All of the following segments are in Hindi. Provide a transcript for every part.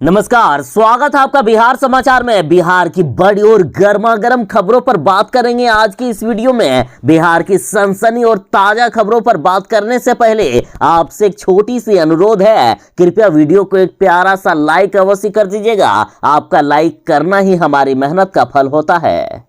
नमस्कार, स्वागत है आपका बिहार समाचार में। बिहार की बड़ी और गर्मा गर्म खबरों पर बात करेंगे आज की इस वीडियो में। बिहार की सनसनी और ताजा खबरों पर बात करने से पहले आपसे एक छोटी सी अनुरोध है, कृपया वीडियो को एक प्यारा सा लाइक अवश्य कर दीजिएगा। आपका लाइक करना ही हमारी मेहनत का फल होता है।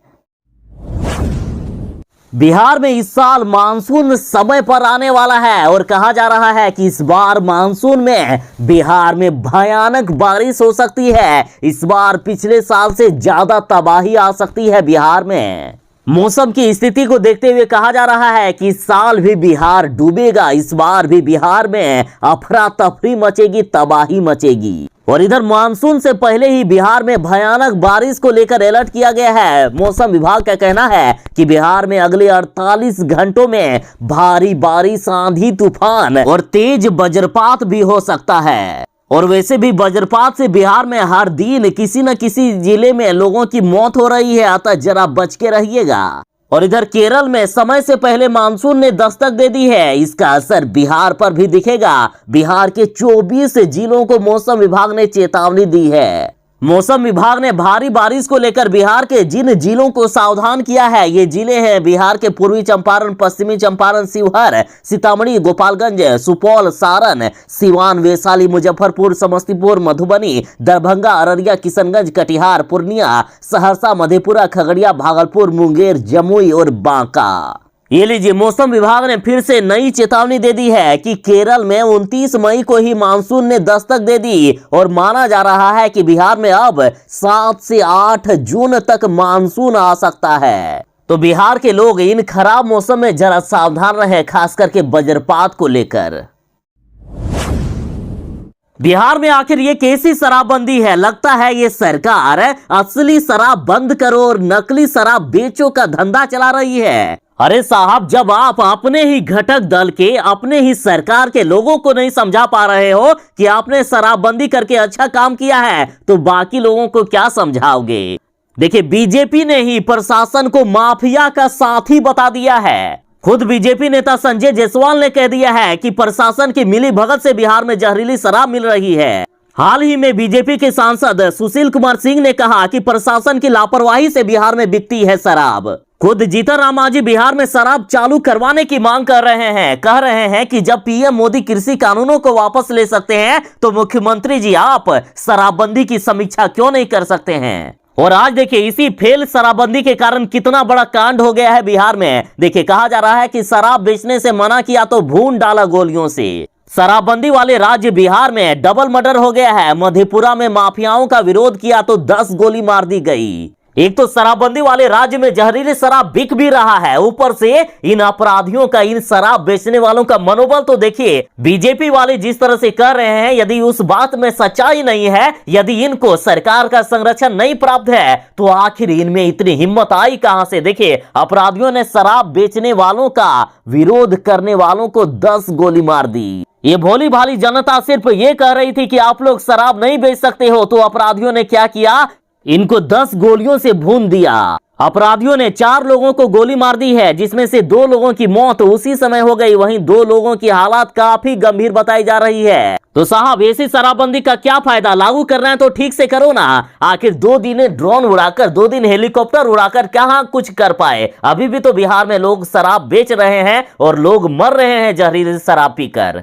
बिहार में इस साल मानसून समय पर आने वाला है और कहा जा रहा है कि इस बार मानसून में बिहार में भयानक बारिश हो सकती है। इस बार पिछले साल से ज्यादा तबाही आ सकती है बिहार में। मौसम की स्थिति को देखते हुए कहा जा रहा है कि इस साल भी बिहार डूबेगा। इस बार भी बिहार में अफरा तफरी मचेगी, तबाही मचेगी। और इधर मानसून से पहले ही बिहार में भयानक बारिश को लेकर अलर्ट किया गया है। मौसम विभाग का कहना है कि बिहार में अगले 48 घंटों में भारी बारिश, आंधी, तूफान और तेज वज्रपात भी हो सकता है। और वैसे भी वज्रपात से बिहार में हर दिन किसी न किसी जिले में लोगों की मौत हो रही है, अतः जरा बच के रहिएगा। और इधर केरल में समय से पहले मानसून ने दस्तक दे दी है। इसका असर बिहार पर भी दिखेगा। बिहार के 24 जिलों को मौसम विभाग ने चेतावनी दी है। मौसम विभाग ने भारी बारिश को लेकर बिहार के जिन जिलों को सावधान किया है, ये जिले हैं बिहार के पूर्वी चंपारण, पश्चिमी चंपारण, शिवहर, सीतामढ़ी, गोपालगंज, सुपौल, सारण, सिवान, वैशाली, मुजफ्फरपुर, समस्तीपुर, मधुबनी, दरभंगा, अररिया, किशनगंज, कटिहार, पूर्णिया, सहरसा, मधेपुरा, खगड़िया, भागलपुर, मुंगेर, जमुई और बांका। ये लीजिए, मौसम विभाग ने फिर से नई चेतावनी दे दी है कि केरल में 29 मई को ही मानसून ने दस्तक दे दी और माना जा रहा है कि बिहार में अब 7 से 8 जून तक मानसून आ सकता है। तो बिहार के लोग इन खराब मौसम में जरा सावधान रहे, खास करके वज्रपात को लेकर। बिहार में आखिर ये कैसी शराबबंदी है? लगता है ये सरकार असली शराब बंद करो और नकली शराब बेचो का धंधा चला रही है। अरे साहब, जब आप अपने ही घटक दल के, अपने ही सरकार के लोगों को नहीं समझा पा रहे हो कि आपने शराबबंदी करके अच्छा काम किया है, तो बाकी लोगों को क्या समझाओगे? देखिए, बीजेपी ने ही प्रशासन को माफिया का साथी बता दिया है। खुद बीजेपी नेता संजय जायसवाल ने कह दिया है कि प्रशासन की मिलीभगत से बिहार में जहरीली शराब मिल रही है। हाल ही में बीजेपी के सांसद सुशील कुमार सिंह ने कहा कि प्रशासन की लापरवाही से बिहार में बिकती है शराब। खुद जीतन राम मांझी बिहार में शराब चालू करवाने की मांग कर रहे हैं। कह रहे हैं कि जब पीएम मोदी कृषि कानूनों को वापस ले सकते हैं, तो मुख्यमंत्री जी आप शराबबंदी की समीक्षा क्यों नहीं कर सकते हैं? और आज देखिए, इसी फेल शराबबंदी के कारण कितना बड़ा कांड हो गया है बिहार में। देखिए, कहा जा रहा है कि शराब बेचने से मना किया तो भून डाला गोलियों से। शराबबंदी वाले राज्य बिहार में डबल मर्डर हो गया है। मधेपुरा में माफियाओं का विरोध किया तो 10 गोली मार दी गई। एक तो शराबबंदी वाले राज्य में जहरीली शराब बिक भी रहा है, ऊपर से इन अपराधियों का, इन शराब बेचने वालों का मनोबल तो देखिए। बीजेपी वाले जिस तरह से कर रहे हैं, यदि उस बात में सच्चाई नहीं है, यदि इनको सरकार का संरक्षण नहीं प्राप्त है, तो आखिर इनमें इतनी हिम्मत आई कहां से? देखिए, अपराधियों ने शराब बेचने वालों का विरोध करने वालों को 10 गोली मार दी। ये भोली भाली जनता सिर्फ ये कह रही थी कि आप लोग शराब नहीं बेच सकते हो, तो अपराधियों ने क्या किया? इनको 10 गोलियों से भून दिया। अपराधियों ने 4 लोगों को गोली मार दी है, जिसमें से 2 लोगों की मौत उसी समय हो गई। वहीं 2 लोगों की हालत काफी गंभीर बताई जा रही है। तो साहब, ऐसी शराबबंदी का क्या फायदा? लागू करना है तो ठीक से करो ना। आखिर 2 दिन ड्रोन उड़ाकर, 2 दिन हेलीकॉप्टर उड़ाकर कहां कुछ कर पाए? अभी भी तो बिहार में लोग शराब बेच रहे हैं और लोग मर रहे हैं जहरीली शराब पीकर।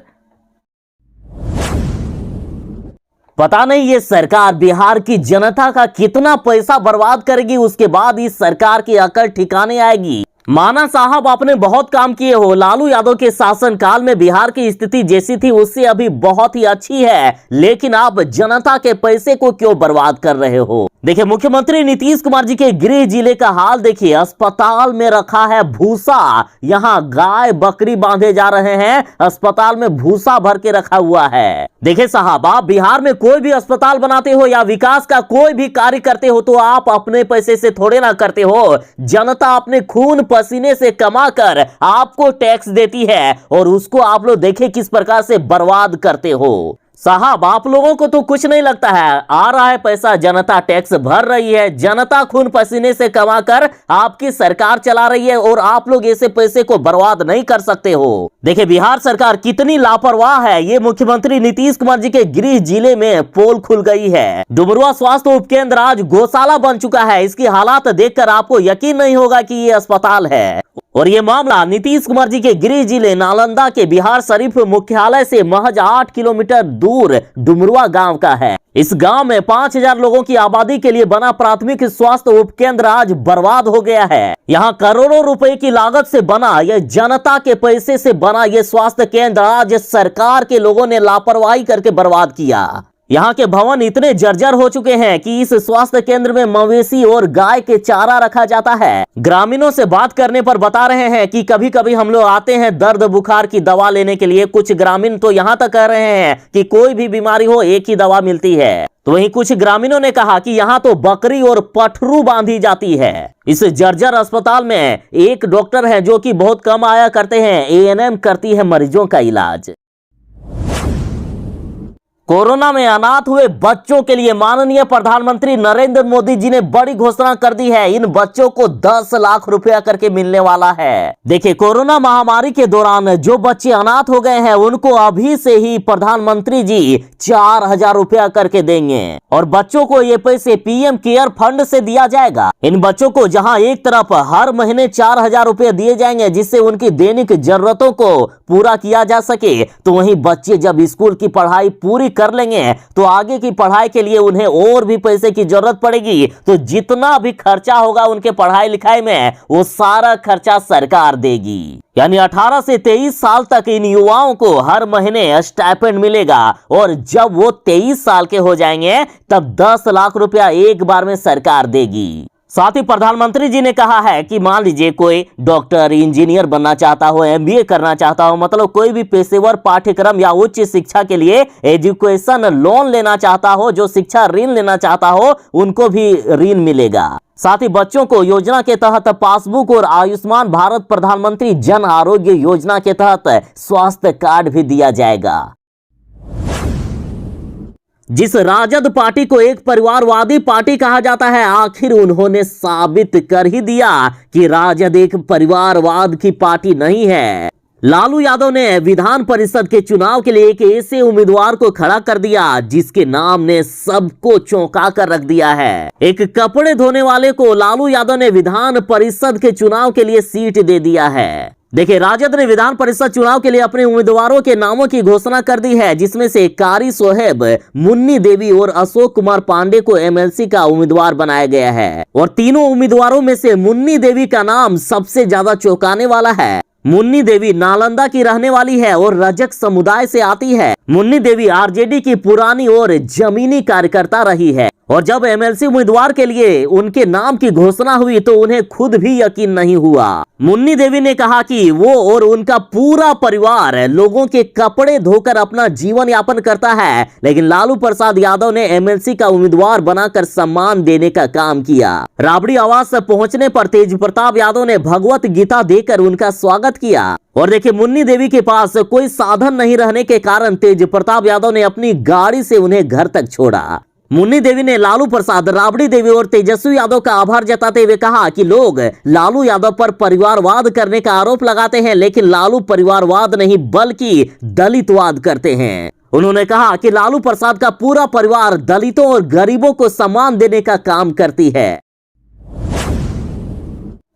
पता नहीं ये सरकार बिहार की जनता का कितना पैसा बर्बाद करेगी, उसके बाद इस सरकार की अकल ठिकाने आएगी। माना साहब, आपने बहुत काम किए हो। लालू यादव के शासनकाल में बिहार की स्थिति जैसी थी उससे अभी बहुत ही अच्छी है, लेकिन आप जनता के पैसे को क्यों बर्बाद कर रहे हो? देखिए, मुख्यमंत्री नीतीश कुमार जी के गृह जिले का हाल देखिए। अस्पताल में रखा है भूसा, यहाँ गाय बकरी बांधे जा रहे हैं, अस्पताल में भूसा भर के रखा हुआ है। देखिए साहब, आप बिहार में कोई भी अस्पताल बनाते हो या विकास का कोई भी कार्य करते हो, तो आप अपने पैसे से थोड़े ना करते हो। जनता अपने खून पसीने से कमाकर आपको टैक्स देती है और उसको आप लोग देखे किस प्रकार से बर्बाद करते हो। साहब आप लोगों को तो कुछ नहीं लगता है, आ रहा है पैसा, जनता टैक्स भर रही है, जनता खून पसीने से कमाकर आपकी सरकार चला रही है और आप लोग ऐसे पैसे को बर्बाद नहीं कर सकते हो। देखिए बिहार सरकार कितनी लापरवाह है, ये मुख्यमंत्री नीतीश कुमार जी के गृह जिले में पोल खुल गई है। डुमरुआ स्वास्थ्य उपकेंद्र आज गौशाला बन चुका है। इसकी हालात देखकर आपको यकीन नहीं होगा कि ये अस्पताल है। और ये मामला नीतीश कुमार जी के गृह जिले नालंदा के बिहार शरीफ मुख्यालय से महज 8 किलोमीटर दूर डुमरुआ गांव का है। इस गांव में 5000 लोगों की आबादी के लिए बना प्राथमिक स्वास्थ्य उपकेंद्र आज बर्बाद हो गया है। यहाँ करोड़ों रुपए की लागत से बना, यह जनता के पैसे से बना ये स्वास्थ्य केंद्र आज सरकार के लोगों ने लापरवाही करके बर्बाद किया। यहाँ के भवन इतने जर्जर हो चुके हैं कि इस स्वास्थ्य केंद्र में मवेशी और गाय के चारा रखा जाता है। ग्रामीणों से बात करने पर बता रहे हैं कि कभी कभी हम लोग आते हैं दर्द बुखार की दवा लेने के लिए। कुछ ग्रामीण तो यहाँ तक कह रहे हैं कि कोई भी बीमारी हो एक ही दवा मिलती है। तो वहीं कुछ ग्रामीणों ने कहा कि यहाँ तो बकरी और पठरू बांधी जाती है। इस जर्जर अस्पताल में एक डॉक्टर है जो कि बहुत कम आया करते हैं, एएनएम करती है मरीजों का इलाज। कोरोना में अनाथ हुए बच्चों के लिए माननीय प्रधानमंत्री नरेंद्र मोदी जी ने बड़ी घोषणा कर दी है। इन बच्चों को 10 लाख रुपया करके मिलने वाला है। देखिए कोरोना महामारी के दौरान जो बच्चे अनाथ हो गए हैं उनको अभी से ही प्रधानमंत्री जी 4000 रुपया करके देंगे और बच्चों को ये पैसे पीएम केयर फंड से दिया जाएगा। इन बच्चों को जहां एक तरफ हर महीने 4000 रुपये दिए जाएंगे जिससे उनकी दैनिक जरूरतों को पूरा किया जा सके, तो वहीं बच्चे जब स्कूल की पढ़ाई पूरी कर लेंगे तो आगे की पढ़ाई के लिए उन्हें और भी पैसे की जरूरत पड़ेगी। तो जितना भी खर्चा होगा उनके पढ़ाई लिखाई में वो सारा खर्चा सरकार देगी। यानी 18 से 23 साल तक इन युवाओं को हर महीने स्टाइपेंड मिलेगा और जब वो 23 साल के हो जाएंगे तब 10 लाख रुपया एक बार में सरकार देगी। साथ ही प्रधानमंत्री जी ने कहा है कि मान लीजिए कोई डॉक्टर, इंजीनियर बनना चाहता हो, एमबीए करना चाहता हो, मतलब कोई भी पेशेवर पाठ्यक्रम या उच्च शिक्षा के लिए एजुकेशन लोन लेना चाहता हो, जो शिक्षा ऋण लेना चाहता हो, उनको भी ऋण मिलेगा। साथ ही बच्चों को योजना के तहत पासबुक और आयुष्मान भारत प्रधानमंत्री जन आरोग्य योजना के तहत स्वास्थ्य कार्ड भी दिया जाएगा। जिस राजद पार्टी को एक परिवारवादी पार्टी कहा जाता है, आखिर उन्होंने साबित कर ही दिया कि राजद एक परिवारवाद की पार्टी नहीं है। लालू यादव ने विधान परिषद के चुनाव के लिए एक ऐसे उम्मीदवार को खड़ा कर दिया जिसके नाम ने सबको चौंका कर रख दिया है। एक कपड़े धोने वाले को लालू यादव ने विधान परिषद के चुनाव के लिए सीट दे दिया है। देखिए राजद ने विधान परिषद चुनाव के लिए अपने उम्मीदवारों के नामों की घोषणा कर दी है, जिसमें से कारी सोहेब, मुन्नी देवी और अशोक कुमार पांडे को एमएलसी का उम्मीदवार बनाया गया है। और तीनों उम्मीदवारों में से मुन्नी देवी का नाम सबसे ज्यादा चौंकाने वाला है। मुन्नी देवी नालंदा की रहने वाली है और रजक समुदाय से आती है। मुन्नी देवी आरजेडी की पुरानी और जमीनी कार्यकर्ता रही है और जब एमएलसी उम्मीदवार के लिए उनके नाम की घोषणा हुई तो उन्हें खुद भी यकीन नहीं हुआ। मुन्नी देवी ने कहा कि वो और उनका पूरा परिवार लोगों के कपड़े धोकर अपना जीवन यापन करता है, लेकिन लालू प्रसाद यादव ने एमएलसी का उम्मीदवार बनाकर सम्मान देने का काम किया। राबड़ी आवास पहुंचने पर तेज प्रताप यादव ने भगवत गीता देकर उनका स्वागत किया। और देखिए मुन्नी देवी के पास कोई साधन नहीं रहने के कारण तेज प्रताप यादव ने अपनी गाड़ी से उन्हें घर तक छोड़ा। मुन्नी देवी ने लालू प्रसाद, राबड़ी देवी और तेजस्वी यादव का आभार जताते हुए कहा कि लोग लालू यादव पर परिवारवाद करने का आरोप लगाते हैं, लेकिन लालू परिवारवाद नहीं बल्कि दलितवाद करते हैं। उन्होंने कहा कि लालू प्रसाद का पूरा परिवार दलितों और गरीबों को सम्मान देने का काम करती है।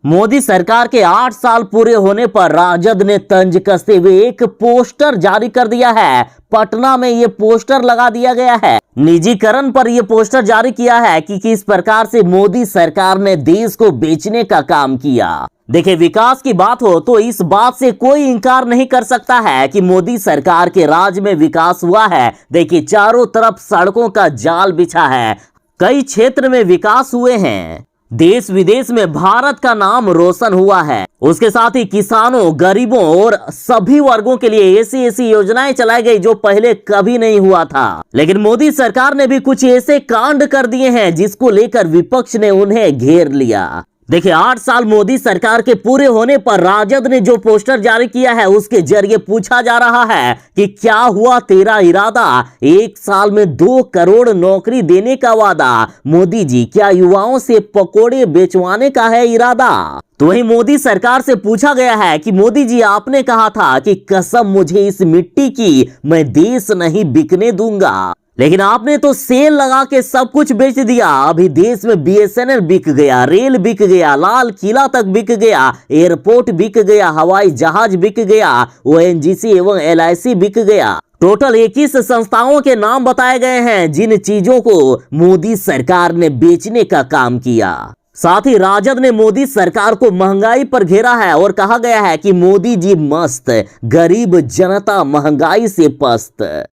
मोदी सरकार के 8 साल पूरे होने पर राजद ने तंज कसते हुए एक पोस्टर जारी कर दिया है। पटना में ये पोस्टर लगा दिया गया है। निजीकरण पर यह पोस्टर जारी किया है कि किस प्रकार से मोदी सरकार ने देश को बेचने का काम किया। देखिए विकास की बात हो तो इस बात से कोई इंकार नहीं कर सकता है कि मोदी सरकार के राज में विकास हुआ है। देखिए चारों तरफ सड़कों का जाल बिछा है, कई क्षेत्र में विकास हुए हैं, देश विदेश में भारत का नाम रोशन हुआ है। उसके साथ ही किसानों, गरीबों और सभी वर्गों के लिए ऐसी योजनाएं चलाई गई जो पहले कभी नहीं हुआ था। लेकिन मोदी सरकार ने भी कुछ ऐसे कांड कर दिए हैं जिसको लेकर विपक्ष ने उन्हें घेर लिया। देखिए 8 साल मोदी सरकार के पूरे होने पर राजद ने जो पोस्टर जारी किया है उसके जरिए पूछा जा रहा है कि क्या हुआ तेरा इरादा। 1 साल में 2 करोड़ नौकरी देने का वादा। मोदी जी क्या युवाओं से पकोड़े बेचवाने का है इरादा। तो वही मोदी सरकार से पूछा गया है कि मोदी जी आपने कहा था कि कसम मुझे इस मिट्टी की मैं देश नहीं बिकने दूंगा, लेकिन आपने तो सेल लगा के सब कुछ बेच दिया। अभी देश में BSNL बिक गया, रेल बिक गया, लाल किला तक बिक गया, एयरपोर्ट बिक गया, हवाई जहाज बिक गया, ONGC एवं LIC बिक गया। टोटल 21 संस्थाओं के नाम बताए गए हैं जिन चीजों को मोदी सरकार ने बेचने का काम किया। साथ ही राजद ने मोदी सरकार को महंगाई पर घेरा है और कहा गया है कि मोदी जी मस्त, गरीब जनता महंगाई से पस्त।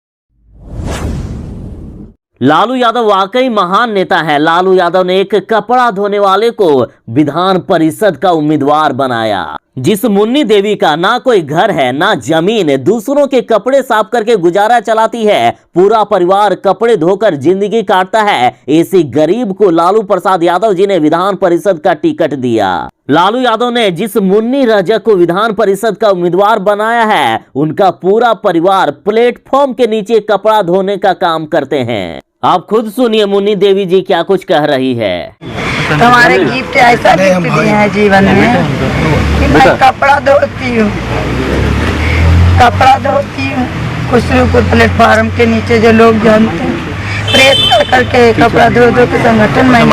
लालू यादव वाकई महान नेता है। लालू यादव ने एक कपड़ा धोने वाले को विधान परिषद का उम्मीदवार बनाया। जिस मुन्नी देवी का ना कोई घर है ना जमीन, दूसरों के कपड़े साफ करके गुजारा चलाती है, पूरा परिवार कपड़े धोकर जिंदगी काटता है, ऐसी गरीब को लालू प्रसाद यादव जी ने विधान परिषद का टिकट दिया। लालू यादव ने जिस मुन्नी रजक को विधान परिषद का उम्मीदवार बनाया है उनका पूरा परिवार प्लेटफॉर्म के नीचे कपड़ा धोने का काम करते हैं। आप खुद सुनिए मुन्नी देवी जी क्या कुछ कह रही है। हमारे गिफ्ट ऐसा गिफ्ट दिए हैं जीवन में कि मैं कपड़ा धोती हूँ, कुछ प्लेटफार्म के नीचे जो लोग जानते हैं प्रेस करके कपड़ा धो के संगठन में